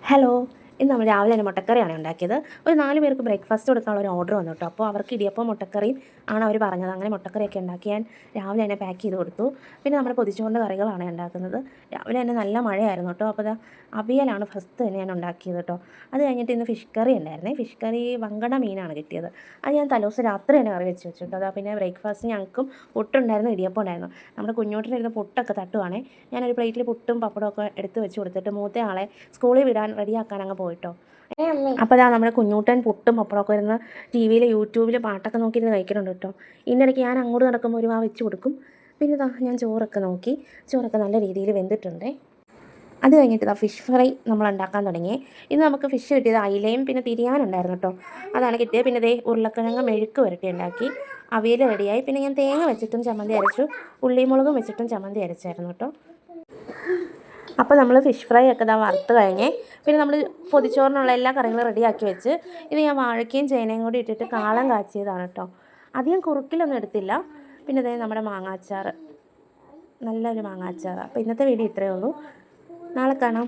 Hello, ഇന്ന് നമ്മൾ രാവിലെ തന്നെ മുട്ടക്കറിയാണ് ഉണ്ടാക്കിയത്. ഒരു 4 പേർക്ക് ബ്രേക്ക്ഫാസ്റ്റ് കൊടുക്കാനുള്ള ഒരു ഓർഡർ വന്നു കേട്ടോ. അപ്പോൾ അവർക്ക് ഇടിയപ്പം മുട്ടക്കറിയും ആണ് അവർ പറഞ്ഞത്. അങ്ങനെ മുട്ടക്കറിയൊക്കെ ഉണ്ടാക്കി ഞാൻ രാവിലെ തന്നെ പാക്ക് ചെയ്ത് കൊടുത്തു. പിന്നെ നമ്മുടെ പൊതിച്ചുകൊണ്ട് കറികളാണ് ഉണ്ടാക്കുന്നത്. രാവിലെ തന്നെ നല്ല മഴയായിരുന്നു കേട്ടോ. അപ്പോൾ അവിയലാണ് ഫസ്റ്റ് തന്നെ ഞാൻ ഉണ്ടാക്കിയത് കേട്ടോ. അത് കഴിഞ്ഞിട്ട് ഇന്ന് ഫിഷ് കറി ഉണ്ടായിരുന്നേ. ഫിഷ് കറി വങ്കട മീനാണ് കിട്ടിയത്. അത് ഞാൻ തലേദിവസം രാത്രി തന്നെ കറി വെച്ച് വെച്ചു കേട്ടോ. അതാ പിന്നെ ബ്രേക്ക്ഫാസ്റ്റ് ഞങ്ങൾക്കും പുട്ടുണ്ടായിരുന്നു, ഇടിയപ്പം ഉണ്ടായിരുന്നു. നമ്മുടെ കുഞ്ഞോട്ടിനിരുന്ന് പുട്ടൊക്കെ തട്ടുവാണേ. ഞാനൊരു പ്ലേറ്റിൽ പുട്ടും പപ്പടമൊക്കെ എടുത്ത് വെച്ച് കൊടുത്തിട്ട് മൂത്ത ആളെ സ്കൂളിൽ വിടാൻ റെഡിയാക്കാൻ അങ്ങ് പോയിട്ടോ. അപ്പോൾ അതാ നമ്മുടെ കുഞ്ഞൂട്ടൻ പുട്ടും പപ്പടമൊക്കെ ഇരുന്ന് ടി വിയിൽ യൂട്യൂബിൽ പാട്ടൊക്കെ നോക്കിയിരുന്ന് കഴിക്കുന്നുണ്ട് കേട്ടോ. ഇതിനിടയ്ക്ക് ഞാൻ അങ്ങോട്ട് നടക്കുമ്പോൾ ഒരു വെച്ച് കൊടുക്കും. പിന്നെ ഇതാ ഞാൻ ചോറൊക്കെ നോക്കി, ചോറൊക്കെ നല്ല രീതിയിൽ വെന്തിട്ടുണ്ടേ. അത് കഴിഞ്ഞിട്ട് ഇതാ ഫിഷ് ഫ്രൈ നമ്മൾ ഉണ്ടാക്കാൻ തുടങ്ങി. ഇന്ന് നമുക്ക് ഫിഷ് കിട്ടിയത് അയിലയും പിന്നെ തിരിയാനുണ്ടായിരുന്നു കേട്ടോ. അതാണ് കിട്ടിയത്. പിന്നെ ദേ ഉരുളക്കിഴങ്ങ് മെഴുക്ക് വരട്ടി ഉണ്ടാക്കി, അവിയൽ റെഡിയായി. പിന്നെ ഞാൻ തേങ്ങ വെച്ചിട്ടും ചമ്മന്തി അരച്ചു, ഉള്ളിമുളകും വെച്ചിട്ടും ചമ്മന്തി അരച്ചായിരുന്നു കേട്ടോ. അപ്പോൾ നമ്മൾ ഫിഷ് ഫ്രൈ ഒക്കെ ഇതാ വറുത്ത് കഴിഞ്ഞ് പിന്നെ നമ്മൾ പൊതിച്ചോറിനുള്ള എല്ലാ കറികളും റെഡിയാക്കി വെച്ച് ഇത് ഞാൻ വാഴയ്ക്കയും ചേനയും കൂടി ഇട്ടിട്ട് കാളം കാച്ചിയതാണ് കേട്ടോ. അധികം കുറുക്കിലൊന്നും എടുത്തില്ല. പിന്നെ ഇതേ നമ്മുടെ മാങ്ങാച്ചാർ, നല്ലൊരു മാങ്ങാച്ചാർ. അപ്പോൾ ഇന്നത്തെ വീഡിയോ ഇത്രയേ ഉള്ളൂ. നാളെ കാണാം.